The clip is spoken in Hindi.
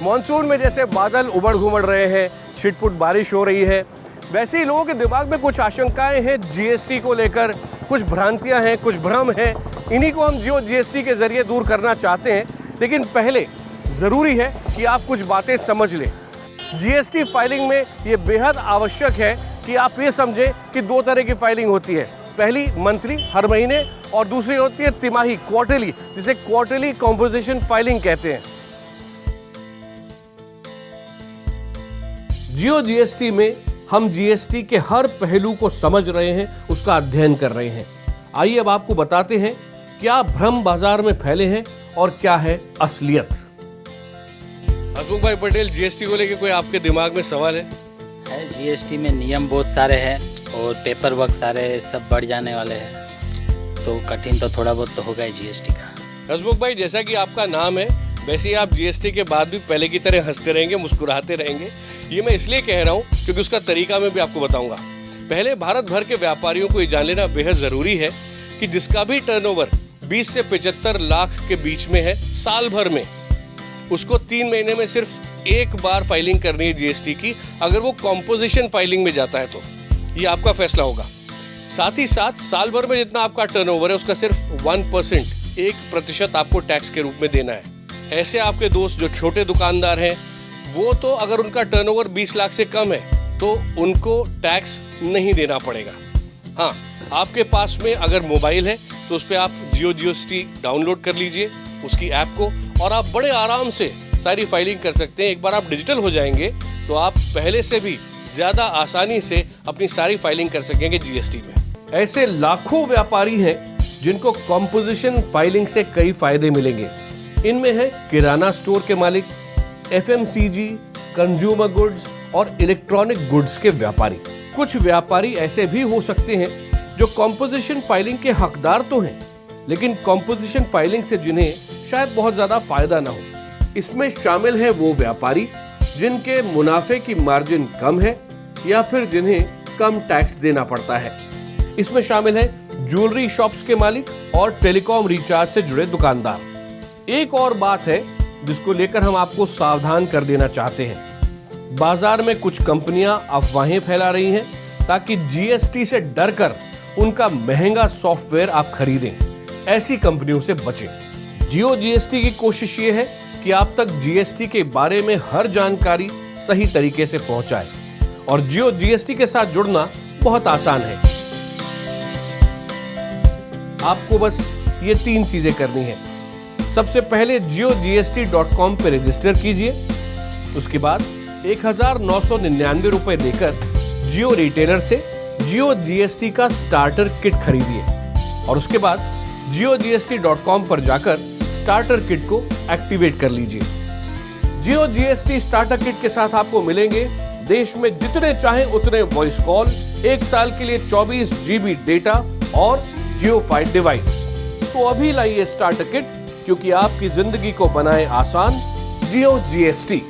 मॉनसून में जैसे बादल उमड़ घुमड़ रहे हैं, छिटपुट बारिश हो रही है, वैसे ही लोगों के दिमाग में कुछ आशंकाएं हैं जीएसटी को लेकर, कुछ भ्रांतियां हैं, कुछ भ्रम हैं। इन्हीं को हम जियो जीएसटी के ज़रिए दूर करना चाहते हैं। लेकिन पहले ज़रूरी है कि आप कुछ बातें समझ लें। जीएसटी फाइलिंग में ये बेहद आवश्यक है कि आप ये समझें कि दो तरह की फाइलिंग होती है। पहली मंथली, हर महीने, और दूसरी होती है तिमाही, क्वार्टरली, जिसे क्वार्टरली कंपोजिशन फाइलिंग कहते हैं। जियो जीएसटी में हम जीएसटी के हर पहलू को समझ रहे हैं, उसका अध्ययन कर रहे हैं। आइए अब आपको बताते हैं क्या भ्रम बाजार में फैले हैं और क्या है असलियत। हसमुख भाई पटेल, जीएसटी को लेकर कोई आपके दिमाग में सवाल है? जीएसटी में नियम बहुत सारे हैं और पेपर वर्क सारे सब बढ़ जाने वाले हैं, तो कठिन तो थोड़ा बहुत तो होगा ही जीएसटी का। हसमुख भाई, जैसा कि आपका नाम है, वैसे ही आप जीएसटी के बाद भी पहले की तरह हंसते रहेंगे, मुस्कुराते रहेंगे। ये मैं इसलिए कह रहा हूँ क्योंकि उसका तरीका मैं भी आपको बताऊंगा। पहले भारत भर के व्यापारियों को ये जान लेना बेहद ज़रूरी है कि जिसका भी टर्नओवर 20 से 75 लाख के बीच में है साल भर में, उसको 3 महीने में सिर्फ एक बार फाइलिंग करनी है जीएसटी की। अगर वो कॉम्पोजिशन फाइलिंग में जाता है तो ये आपका फैसला होगा। साथ ही साथ साल भर में जितना आपका टर्नओवर है उसका सिर्फ 1%, 1% आपको टैक्स के रूप में देना है। ऐसे आपके दोस्त जो छोटे दुकानदार हैं, वो तो अगर उनका टर्नओवर 20 लाख से कम है तो उनको टैक्स नहीं देना पड़ेगा। हाँ, आपके पास में अगर मोबाइल है तो उस पर आप जियो जीएसटी डाउनलोड कर लीजिए उसकी ऐप को, और आप बड़े आराम से सारी फाइलिंग कर सकते हैं। एक बार आप डिजिटल हो जाएंगे तो आप पहले से भी ज़्यादा आसानी से अपनी सारी फाइलिंग कर सकेंगे जीएसटी में। ऐसे लाखों व्यापारी हैं जिनको कॉम्पोजिशन फाइलिंग से कई फायदे मिलेंगे। इनमें है किराना स्टोर के मालिक, एफएमसीजी, कंज्यूमर गुड्स और इलेक्ट्रॉनिक गुड्स के व्यापारी। कुछ व्यापारी ऐसे भी हो सकते हैं जो कॉम्पोजिशन फाइलिंग के हकदार तो हैं, लेकिन कॉम्पोजिशन फाइलिंग से जिन्हें शायद बहुत ज्यादा फायदा ना हो। इसमें शामिल है वो व्यापारी जिनके मुनाफे की मार्जिन कम है या फिर जिन्हें कम टैक्स देना पड़ता है। इसमें शामिल है ज्वेलरी शॉप्स के मालिक और टेलीकॉम रिचार्ज से जुड़े दुकानदार। एक और बात है जिसको लेकर हम आपको सावधान कर देना चाहते हैं। बाजार में कुछ कंपनियां अफवाहें फैला रही हैं ताकि जीएसटी से डरकर उनका महंगा सॉफ्टवेयर आप खरीदें। ऐसी कंपनियों से बचें। जियो जीएसटी की कोशिश ये है कि आप तक जीएसटी के बारे में हर जानकारी सही तरीके से पहुंचाए, और जियो जीएसटी के साथ जुड़ना बहुत आसान है। आपको बस ये 3 चीजें करनी है। सबसे पहले jiogst.com पे रजिस्टर कीजिए। उसके बाद 1999 रुपए देकर जियो रिटेलर से जियो जीएसटी का स्टार्टर किट खरीदिए, और उसके बाद jiogst.com पर जाकर स्टार्टर किट को एक्टिवेट कर लीजिए। जियो जीएसटी स्टार्टर किट के साथ आपको मिलेंगे देश में जितने चाहे उतने वॉइस कॉल, 1 साल के लिए 24 GB डेटा और जियो फाइव डिवाइस। तो अभी लाइए स्टार्टर किट, क्योंकि आपकी जिंदगी को बनाए आसान जियो जीएसटी।